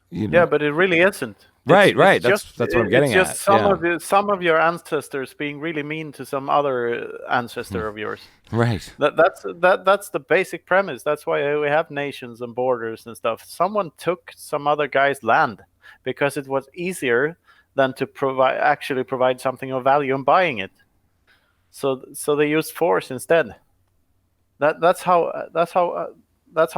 Yeah, but it really isn't. Right. That's what I'm getting at. It's just some of your ancestors being really mean to some other ancestor of yours. Right. That's the basic premise. That's why we have nations and borders and stuff. Someone took some other guy's land because it was easier than to provide something of value and buying it. So they used force instead. That's how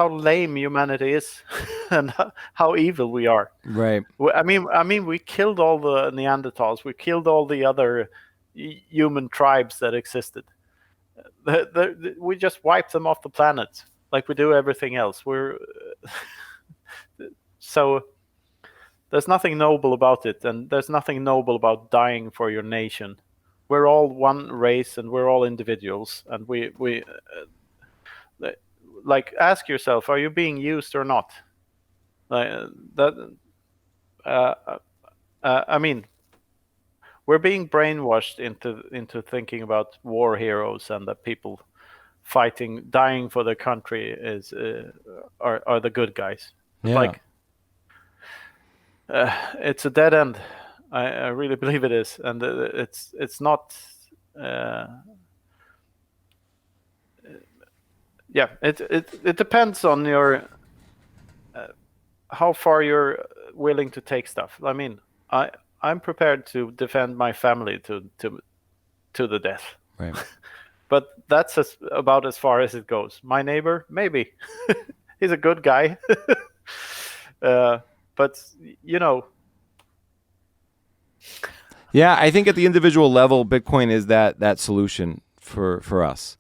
lame humanity is, and how evil we are. Right. I mean, we killed all the Neanderthals. We killed all the other human tribes that existed. We just wiped them off the planet, like we do everything else. So there's nothing noble about it, and there's nothing noble about dying for your nation. We're all one race, and we're all individuals, and we like, ask yourself, are you being used or not? I mean, we're being brainwashed into thinking about war heroes and that people dying for their country are the good guys. Yeah. Like, it's a dead end. I really believe it is, and it's not. Yeah, it depends on your how far you're willing to take stuff. I mean, I'm prepared to defend my family to the death. Right. But that's about as far as it goes. My neighbor, maybe he's a good guy, but Yeah, I think at the individual level, Bitcoin is that solution for us.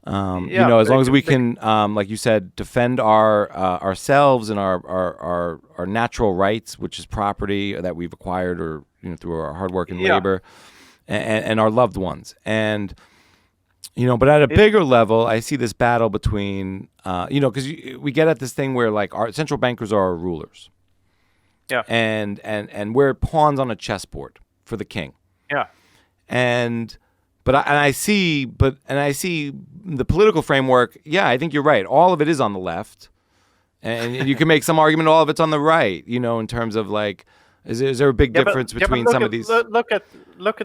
As long as we can, like you said, defend ourselves and our natural rights, which is property that we've acquired or through our hard work and labor, and our loved ones. And But at a bigger level, I see this battle between, because we get at this thing where like our central bankers are our rulers. Yeah. And we're pawns on a chessboard for the king. Yeah. But I see the political framework. Yeah, I think you're right. All of it is on the left, and you can make some argument all of it's on the right. In terms of like, is there a big difference between some of these? Look at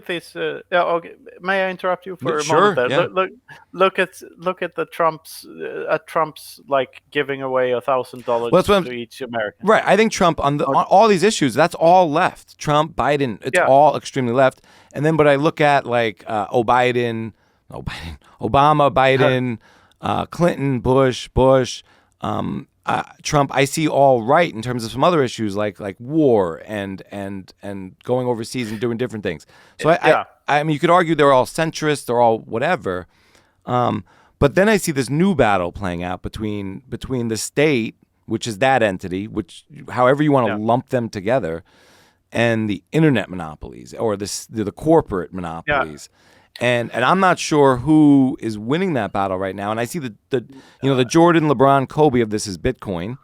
this. Okay. May I interrupt you for a sure, moment? There? Yeah. Look at the Trump's like giving away $1,000 to each American. Right. I think Trump on all these issues, that's all left. Trump, Biden, it's all extremely left. And then, but I look at like Obama, Biden, Clinton, Bush. Trump, I see all right in terms of some other issues like war and going overseas and doing different things. So I mean, you could argue they're all centrist, they're all whatever. But then I see this new battle playing out between the state, which is that entity, which however you want to lump them together, and the internet monopolies or the corporate monopolies. Yeah. And I'm not sure who is winning that battle right now. And I see the Jordan, LeBron, Kobe of this is Bitcoin,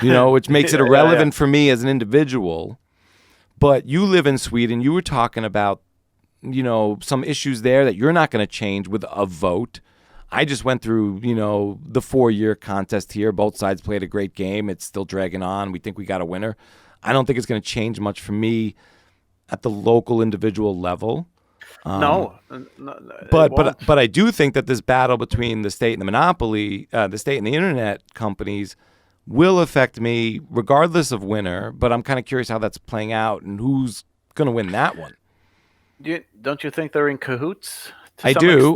which makes it irrelevant for me as an individual. But you live in Sweden. You were talking about, some issues there that you're not going to change with a vote. I just went through, the 4-year contest here. Both sides played a great game. It's still dragging on. We think we got a winner. I don't think it's going to change much for me at the local individual level. No, but I do think that this battle between the state and the monopoly, the state and the internet companies, will affect me regardless of winner. But I'm kind of curious how that's playing out and who's going to win that one. Don't you think they're in cahoots? I do.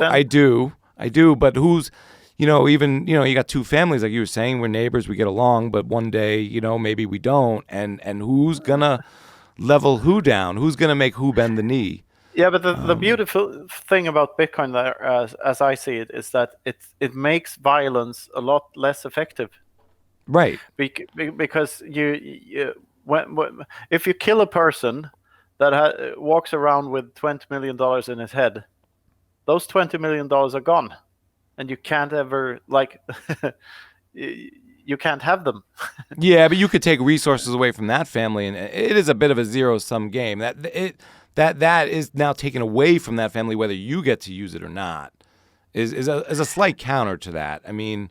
But who's, even you got two families like you were saying, we're neighbors, we get along, but one day, maybe we don't, and who's gonna level who down? Who's gonna make who bend the knee? Yeah, but the beautiful thing about Bitcoin, there, as I see it, is that it makes violence a lot less effective. Right. Because if you kill a person that walks around with $20 million in his head, those $20 million are gone, and you can't ever you can't have them. Yeah, but you could take resources away from that family, and it is a bit of a zero-sum game. That is now taken away from that family, whether you get to use it or not, is a slight counter to that. I mean,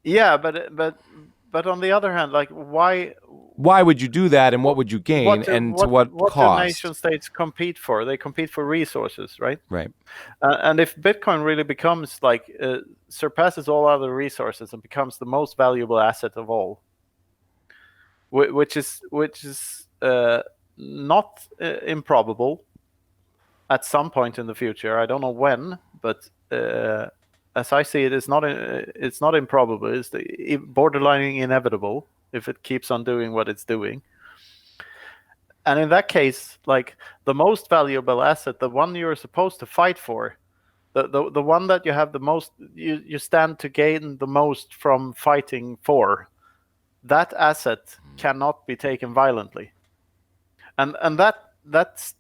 yeah, but on the other hand, like why would you do that, and what would you gain, to what cost? What do nation states compete for? They compete for resources, right? Right. And if Bitcoin really becomes surpasses all other resources and becomes the most valuable asset of all, which is not improbable at some point in the future. I don't know when, but as I see it, it's not improbable. It's borderline inevitable if it keeps on doing what it's doing. And in that case, the most valuable asset, the one you're supposed to fight for, the one that you have the most, you stand to gain the most from fighting for, that asset cannot be taken violently. And that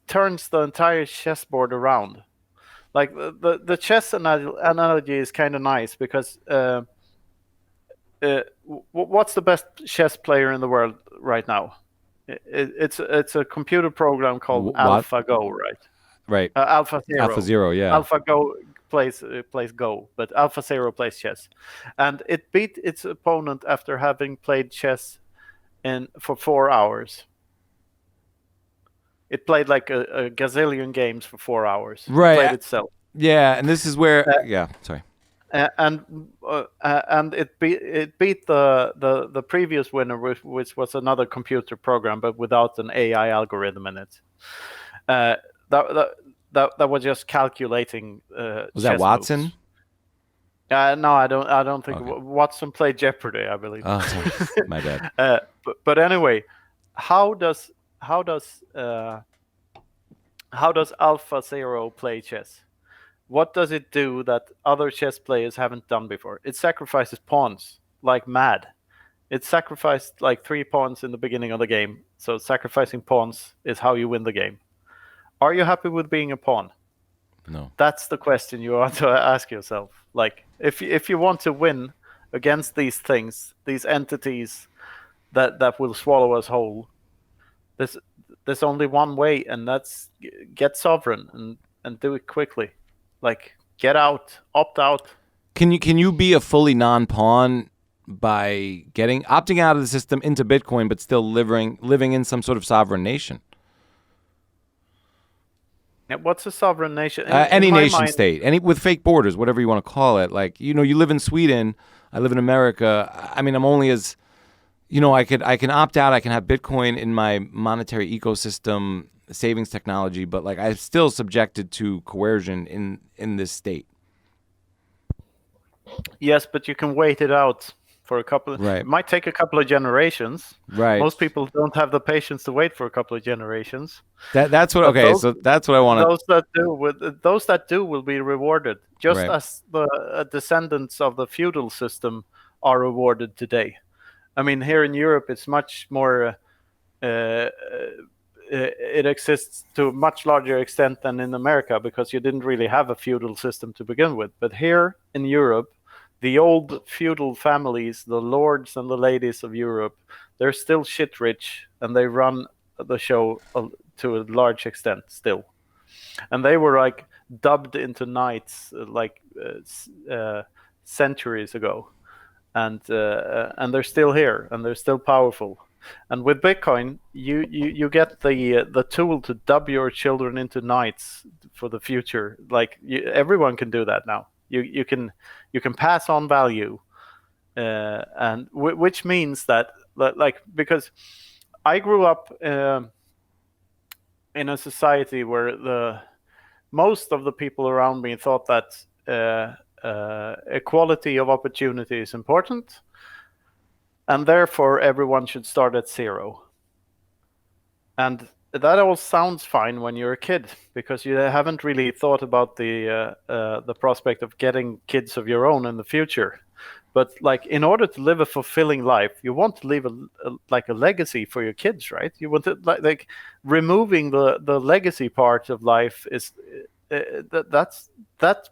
turns the entire chessboard around. Like the chess analogy is kind of nice because what's the best chess player in the world right now? It's a computer program called AlphaGo, right? Right. AlphaZero. Yeah. AlphaGo plays Go, but AlphaZero plays chess, and it beat its opponent after having played chess for 4 hours. It played like a gazillion games for 4 hours. Right. It played itself. Yeah, and this is where sorry. And it beat the previous winner, which was another computer program, but without an AI algorithm in it. That was just calculating. Was that Watson? Moves. No, I don't think okay. Watson played Jeopardy, I believe. Oh, sorry. My bad. But anyway, how does AlphaZero play chess? What does it do that other chess players haven't done before? It sacrifices pawns like mad. It sacrificed 3 pawns in the beginning of the game. So sacrificing pawns is how you win the game. Are you happy with being a pawn? No. That's the question you ought to ask yourself. Like, if you want to win against these things, these entities that will swallow us whole, there's only one way, and that's get sovereign and do it quickly. Like, get out, opt out. Can you be a fully non-pawn by opting out of the system into Bitcoin, but still living in some sort of sovereign nation? Yeah, what's a sovereign nation? Any nation state, with fake borders, whatever you want to call it. Like, you live in Sweden, I live in America. I mean, I'm only as, I can opt out. I can have Bitcoin in my monetary ecosystem, savings technology, but like I'm still subjected to coercion in this state. Yes, but you can wait it out for a couple. Right. It might take a couple of generations. Right. Most people don't have the patience to wait for a couple of generations. That's what. Okay, so that's what I want to. Those that do will be rewarded, just Right. as the descendants of the feudal system are rewarded today. I mean, here in Europe, it's much more. It exists to a much larger extent than in America because you didn't really have a feudal system to begin with. But here in Europe, the old feudal families, the lords and the ladies of Europe, they're still shit rich, and they run the show to a large extent still. And they were like dubbed into knights centuries ago, and they're still here, and they're still powerful. And with Bitcoin, you get the tool to dub your children into knights for the future. Like everyone can do that now. You can pass on value, and which means that because I grew up in a society where most of the people around me thought that equality of opportunity is important, and therefore everyone should start at zero. And that all sounds fine when you're a kid, because you haven't really thought about the prospect of getting kids of your own in the future. But like, in order to live a fulfilling life, you want to leave a legacy for your kids, right? You want to like removing the legacy part of life is that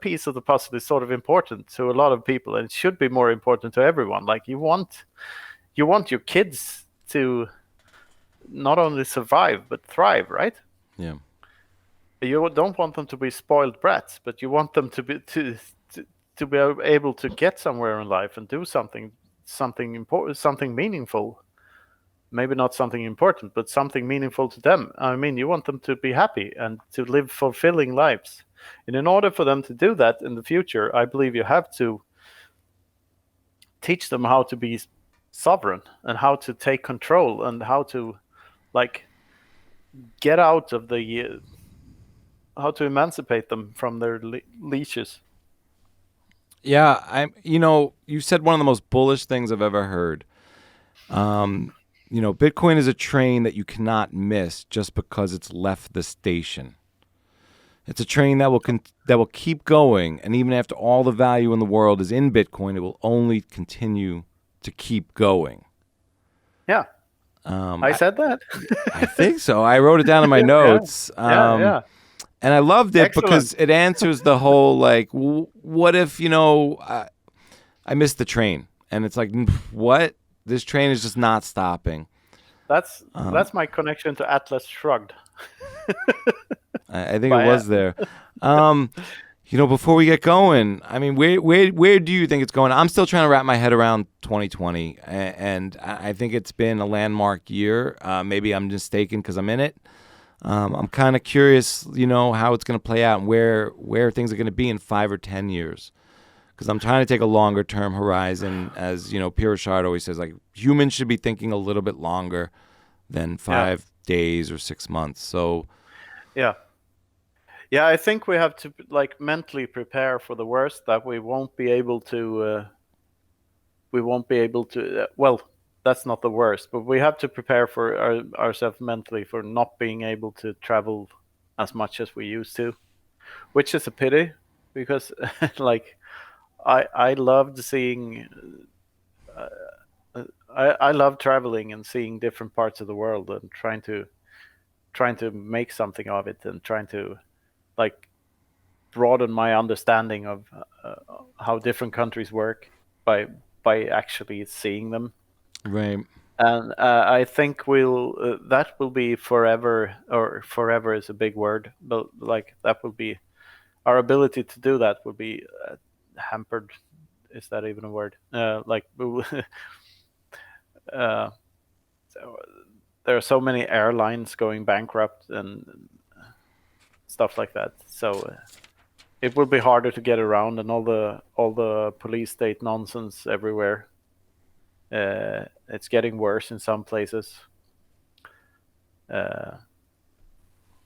piece of the puzzle is sort of important to a lot of people, and it should be more important to everyone. Like, you want your kids to not only survive but thrive, right? Yeah. You don't want them to be spoiled brats, but you want them to be able to get somewhere in life and do something important, something meaningful. Maybe not something important, but something meaningful to them. I mean, you want them to be happy and to live fulfilling lives. And in order for them to do that in the future, I believe you have to teach them how to be sovereign and how to take control and how to get out of how to emancipate them from their leashes. Yeah, you said one of the most bullish things I've ever heard. Bitcoin is a train that you cannot miss just because it's left the station. It's a train that will keep going, and even after all the value in the world is in Bitcoin, it will only continue to keep going. Yeah. I said that. I think so. I wrote it down in my notes. Yeah. And I loved it. Excellent. Because it answers the whole, like, what if, I missed the train? And it's like, what? This train is just not stopping. That's my connection to Atlas Shrugged. I think it was there. Before we get going, I mean, where do you think it's going? I'm still trying to wrap my head around 2020, and I think it's been a landmark year. Maybe I'm mistaken because I'm in it. I'm kind of curious, how it's going to play out and where things are going to be in 5 or 10 years. Because I'm trying to take a longer term horizon. As Pierre Richard always says, like, humans should be thinking a little bit longer than 5 days or 6 months. So, yeah, I think we have to mentally prepare for the worst, that we won't be able to. Well, that's not the worst, but we have to prepare for ourselves mentally for not being able to travel as much as we used to, which is a pity, because I loved seeing. I love traveling and seeing different parts of the world and trying to make something of it, and trying to broaden my understanding of how different countries work by actually seeing them. Right. And I think that will be forever, or forever is a big word, but like that will be our ability to do that will be hampered. Is that even a word? Like uh, so there are so many airlines going bankrupt and stuff like that. So it will be harder to get around, and all the police state nonsense everywhere. It's getting worse in some places.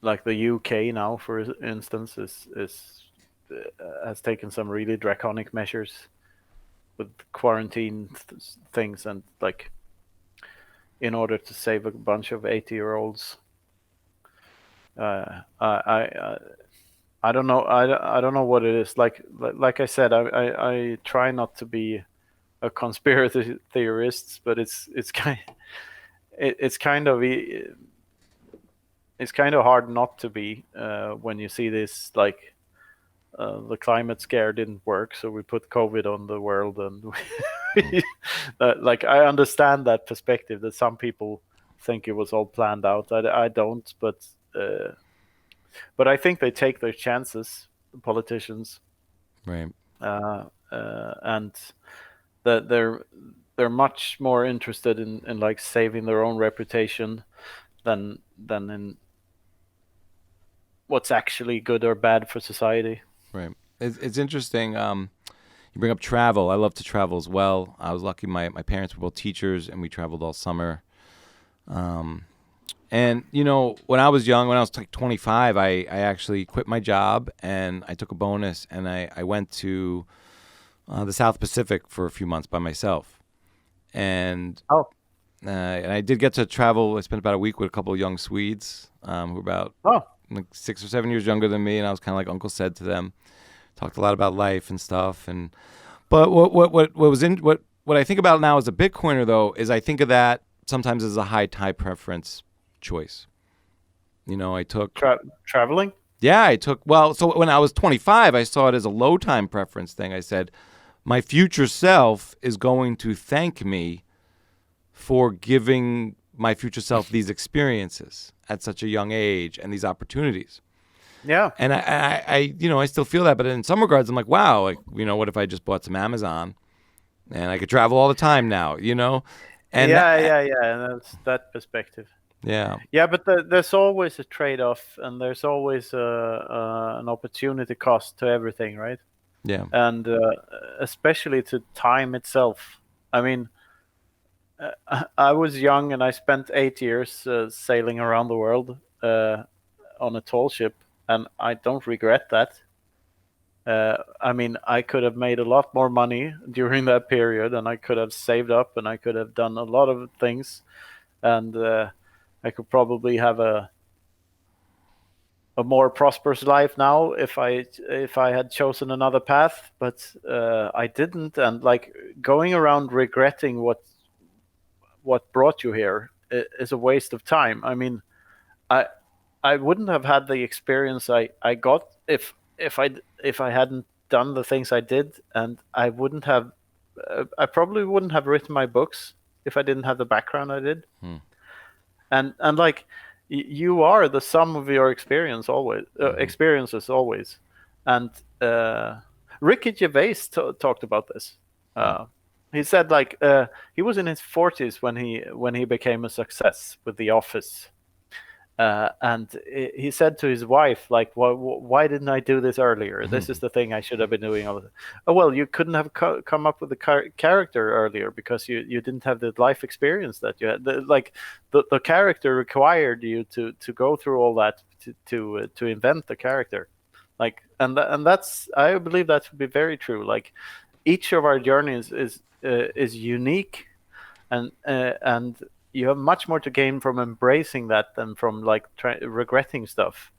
Like the UK now, for instance, is has taken some really draconic measures with quarantine things, and like in order to save a bunch of 80-year-olds. I don't know. I don't know what it is. Like I said, I try not to be a conspiracy theorist, but it's kind of hard not to be when you see this, like the climate scare didn't work, so we put COVID on the world, and like I understand that perspective that some people think it was all planned out. I don't, but I think they take their chances, the politicians, Right. and that they're much more interested in like saving their own reputation than in what's actually good or bad for society. Right. It's interesting. You bring up travel. I love to travel as well. I was lucky. My parents were both teachers, and we traveled all summer. And, you know, when I was young, when I was like 25, I actually quit my job, and I took a bonus, and I went to the South Pacific for a few months by myself. And and I did get to travel. I spent about a week with a couple of young Swedes who were about like 6 or 7 years younger than me, and I was kind of like Uncle Said to them. Talked a lot about life and stuff. But what I think about now as a Bitcoiner, though, is I think of that sometimes as a high time preference choice. You know, I took traveling. Yeah, so when I was 25, I saw it as a low time preference thing. I said, my future self is going to thank me for giving my future self these experiences at such a young age and these opportunities. Yeah. And I you know, I still feel that, but in some regards, I'm like, wow, like, you know, what if I just bought some Amazon and I could travel all the time now, you know? And yeah. That's that perspective. Yeah. Yeah, but there's always a trade-off, and there's always an opportunity cost to everything, right? Yeah. And especially to time itself. I mean, I was young, and I spent 8 years sailing around the world on a tall ship, and I don't regret that. I mean, I could have made a lot more money during that period, and I could have saved up, and I could have done a lot of things, and I could probably have a more prosperous life now if I had chosen another path, but I didn't, and like going around regretting what brought you here is a waste of time. I mean, I wouldn't have had the experience I got if I hadn't done the things I did, and I probably wouldn't have written my books if I didn't have the background I did. And like you are the sum of your experiences always. And Ricky Gervais talked about this. He said like he was in his 40s when he became a success with The Office. And he said to his wife, like, why didn't I do this earlier? This is the thing I should have been doing. Oh, well, you couldn't have come up with the character earlier because you didn't have the life experience that you had. The character required you to go through all that to invent the character. Like, and that's, I believe that to be very true. Like, each of our journeys is unique, and you have much more to gain from embracing that than from like regretting stuff.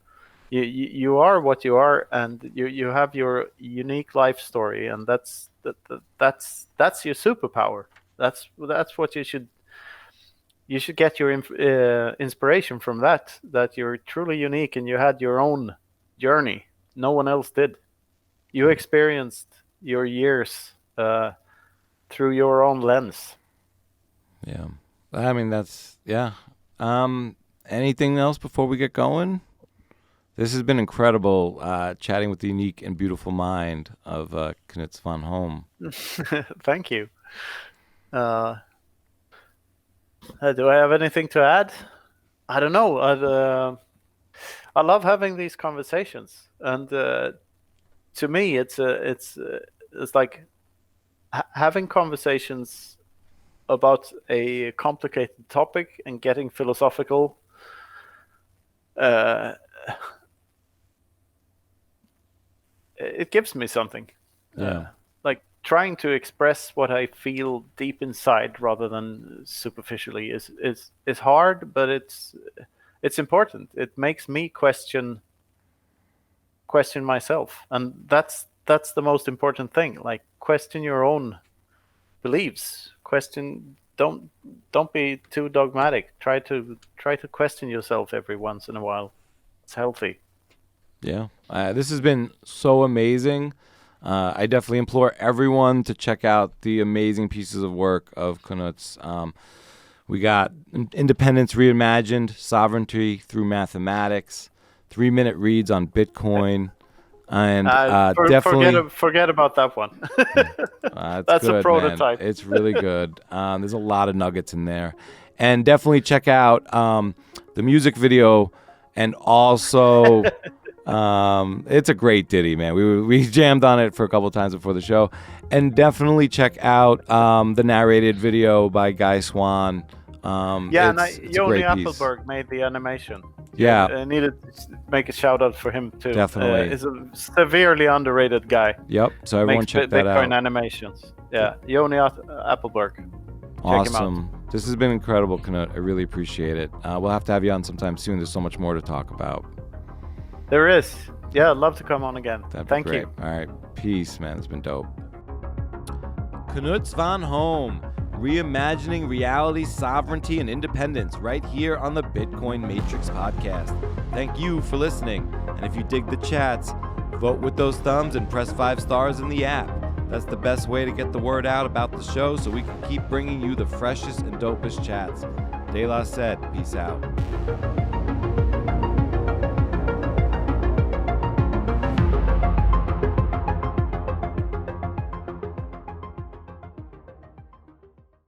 You are what you are, and you have your unique life story, and that's your superpower. That's what you should get your inspiration from, that you're truly unique and you had your own journey. no one else did. You experienced your years through your own lens. Yeah. I mean, that's, yeah. Anything else before we get going? This has been incredible, chatting with the unique and beautiful mind of Knut Svanholm. Thank you. Do I have anything to add? I don't know. I love having these conversations, and to me, it's like having conversations about a complicated topic and getting philosophical. It gives me something. Yeah. Like trying to express what I feel deep inside rather than superficially is hard, but it's important. It makes me question myself, and that's the most important thing. Like, question your own beliefs. Don't be too dogmatic. Try to question yourself every once in a while. It's healthy. Yeah. This has been so amazing. I definitely implore everyone to check out the amazing pieces of work of Knut's. We got Independence Reimagined, Sovereignty Through Mathematics, 3-minute reads on Bitcoin, and definitely forget about that one. That's good, a prototype. Man. It's really good. There's a lot of nuggets in there, and definitely check out the music video, and also it's a great ditty, man. We jammed on it for a couple of times before the show, and definitely check out the narrated video by Guy Swan. Joni Appleberg made the animation. Yeah, I needed to make a shout out for him too. Definitely, he's a severely underrated guy. Yep. So everyone check that out. Bitcoin animations. Yeah, Joni Appleberg. Awesome. Check him out. This has been incredible, Knut. I really appreciate it. We'll have to have you on sometime soon. There's so much more to talk about. There is. Yeah, I'd love to come on again. Thank you. All right. Peace, man. It's been dope. Knut Svanholm, reimagining reality, sovereignty, and independence right here on the Bitcoin Matrix podcast. Thank you for listening. And if you dig the chats, vote with those thumbs and press 5 stars in the app. That's the best way to get the word out about the show so we can keep bringing you the freshest and dopest chats. De La said, peace out.